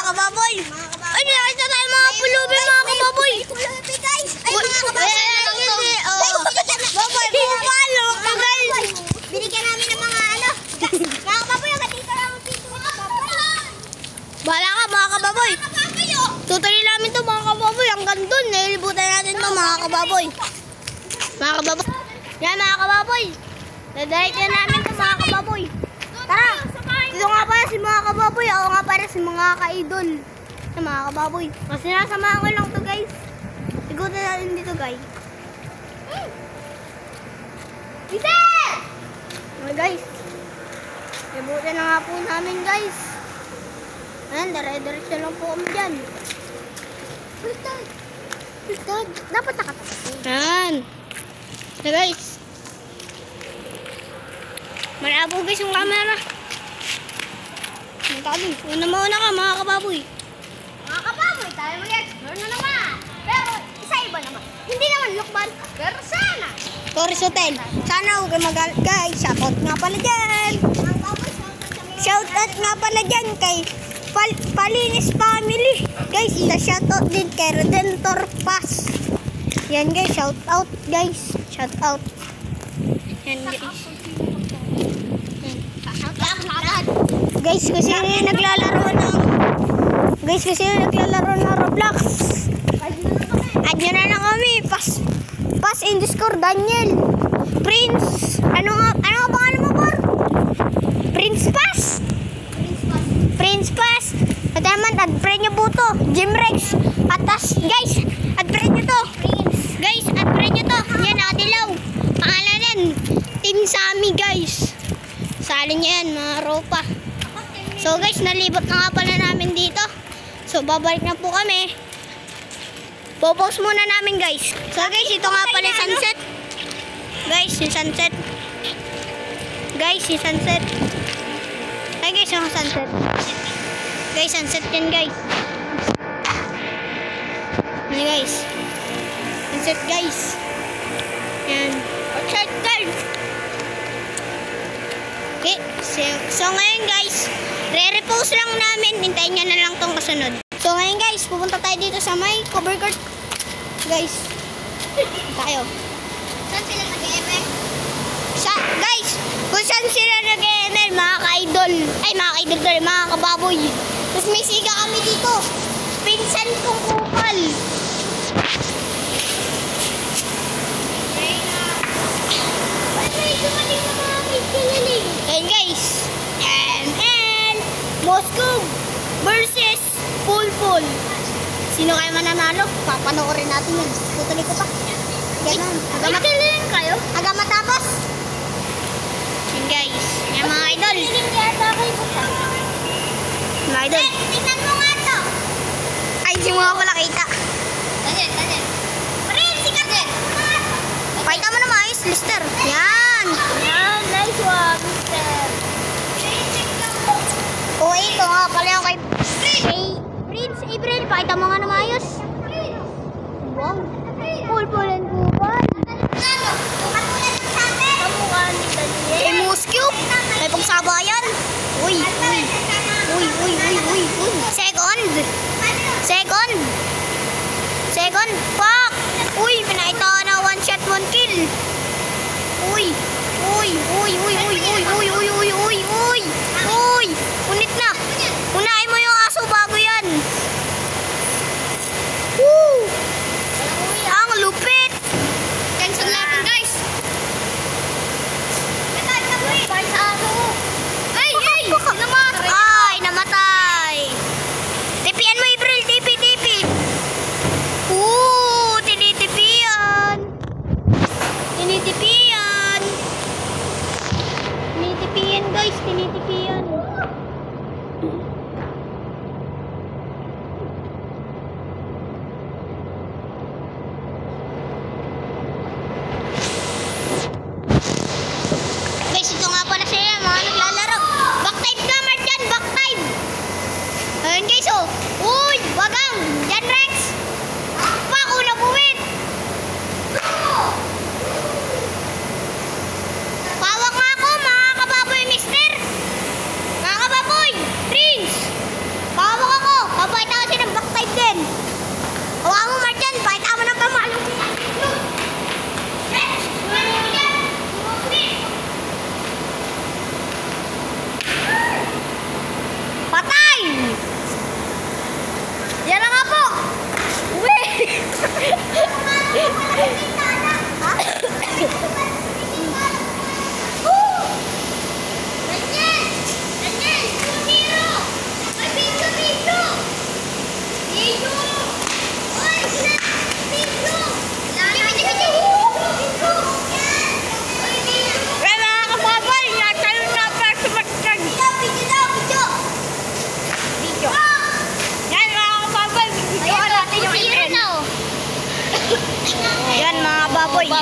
kababoy. Ay, nakita tayo mga pulubi mga kababoy. Guys. Ay, mga kababoy. Baboy, pupalo, kagal. Binigyan namin ng mga ano. Mga kababoy, dito lang ang pito mga kababoy. Bahala ka mga kababoy. Tutuloy namin to mga kababoy. Hanggang dun, nililibutan natin to mga kababoy. Mga kababoy. Yan mga kababoy. Nadirect na namin to mga kababoy. Tara. Dito nga pala si mga kababoy. Ako nga pala si mga ka-idol. Sa mga kababoy. Kasi nasamahan ko lang to guys. Igutin natin dito guys. Isa! Okay guys. Ibutin na nga po namin guys. Ayan, dire-diretso lang po kami dyan. Dad, dapat nakatakas. Ayan. So guys. Malabo guys yung camera. Magkabing. Una mauna ka mga kababoy. Mga kababoy, tayo mag-explore na naman. Pero isa-iba naman. Hindi naman lukban, pero sana. Torres Hotel. Sana huwag kayo mag-alala guys. Shoutout nga pala dyan. Mga kababoy, Shoutout nga pala dyan kay Palinis Family. Guys, shoutout din kay Redentor Pass. Yan guys, shoutout guys. Shoutout. Yan guys. Guys, kasi naglalaro ng Roblox. Add nyo na lang kami. Pass in Discord, Daniel. Prince. Ano nga pangalan mo, Bor? Prince Pass. Prince Pass. At naman, add friend nyo po to. Jim Rex. At guys, add friend nyo to. Guys, add friend nyo to. Yan, Adilaw. Pangalan yan. Team Sammy, guys. Sali nyo yan, mga ropa. So guys, nalibot na nga pala namin dito. So babalik na po kami. Popost muna namin guys. So guys, ito nga pala yung sunset. Guys, yung sunset. Guys, yung sunset. Ay guys, yung sunset. Guys, sunset yan guys. Ano guys? Sunset guys. Yan. Sunset guys. Okay, so ngayon guys, re-repost lang namin. Hintayin nyo na lang tong kasunod. So ngayon guys, pupunta tayo dito sa may cover court. Guys, tayo. saan sila nag-ML? Guys, kung saan sila nag-ML, mga ka-idol. Ay, mga ka-idol ko rin, mga kababoy. Tapos may siga kami dito. Pinsan kong kupal. Ayan guys, ML Moscow versus Pulpul. Sino kayo mananalo? Papanoorin natin yun. Tutuloy ko pa. Ganon. Aga matapos. Ayan guys, yan mga idol. Mga idol. Tingnan mo nga to. Ay, hindi mo nga pala kita. Daniel. Marin, sikat din. Pakita mo na maayos, Lister. Yan. Yan, nice one, Mister. O ito nga pala yung kay Prince April. Pakita mo nga na maayos. Wow. Pulpul and kupal. Kamukha ni Daniel. Kay Moscow. May pagsabayan. Uy. Second. Pak. Uy, pinaita na 1 shot 1 kill. Uy. Unit na. Unahin mo yung aso bago yan. Woo. Ang lupit. Cancel natin guys. Ay, namatay. Tipian mo, April. Tipi. Tinitipian. Tinitipian, guys. Tinitipian. Guys, ito nga pala sila, mga naglalaro. Backtype naman dyan, backtype. Ayun guys, oh. Uy, wagang. Yan, Rex. Pak, una buwit. Pawak nga ako, mga kababoy, mister. Mga kababoy, Prince. Pawak ako.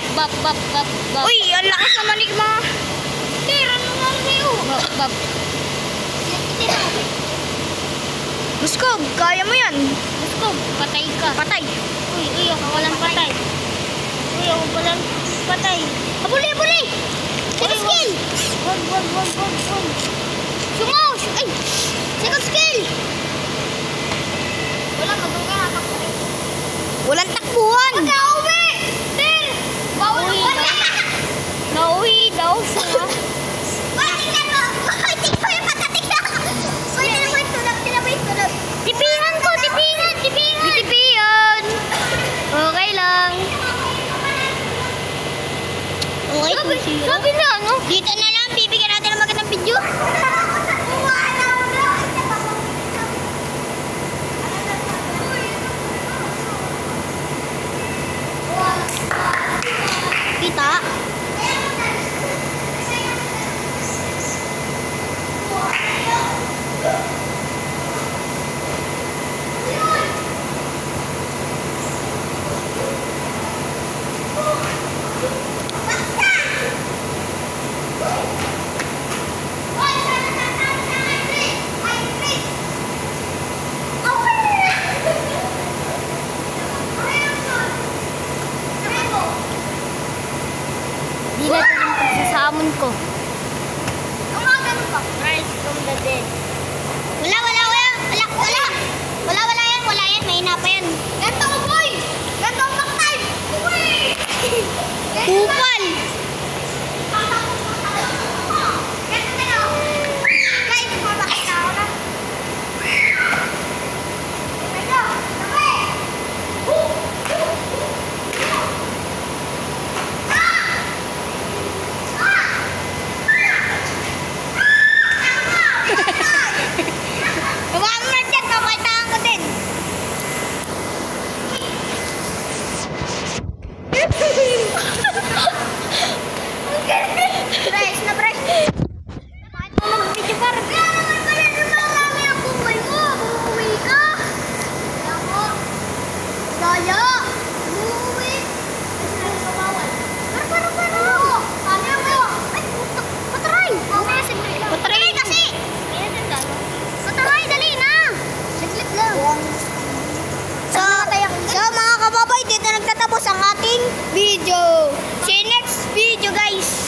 bap. Uy, ang lakas naman ni mga... Tira na nga sa'yo. Bab. Buskog, kaya mo yan. Gusto, patay ka. Patay. Uy, ako walang patay. Uy, ako walang patay. Abuli. Second skill. Wag. Sungaw. Ay, second skill. Wala, magbuka na ako. Walang takbuhan. Mag-auwi! Sir! Bawal Uy, wala! Nauwi daw siya. Tingnan mo! Tingnan mo yung patatik na! May tulog. Tipingan ko, tipingan. Tipian. Okay lang. Sabi na ano? Dito na lang, bibigyan natin ng magandang video. Kita. Di natin yung pagsasamon ko. Rise from the dead. Wala yan. May pa yan. Ganto ko, boy! Ganto ang back-time! Uy! Kupal. Ganto na lang. Guys, mabakit ako na. Ito, tabi! Gawa mo na dyan, kamaltahan ko din. Press na press. Bakit mo mag-video para? Kaya naman pala naman ang buhay mo. Umuwi ka. Kaya mo. Daya. Umuwi. Kasi namin kabawal. Pero. Kami mo. Ay, patry. Mamaya saglit lang. Patry kasi. Ayan ang dalo. Patry, dali na. Saglit lang. So mga kababay, dito nagtatapos ang ating video. See you next video guys.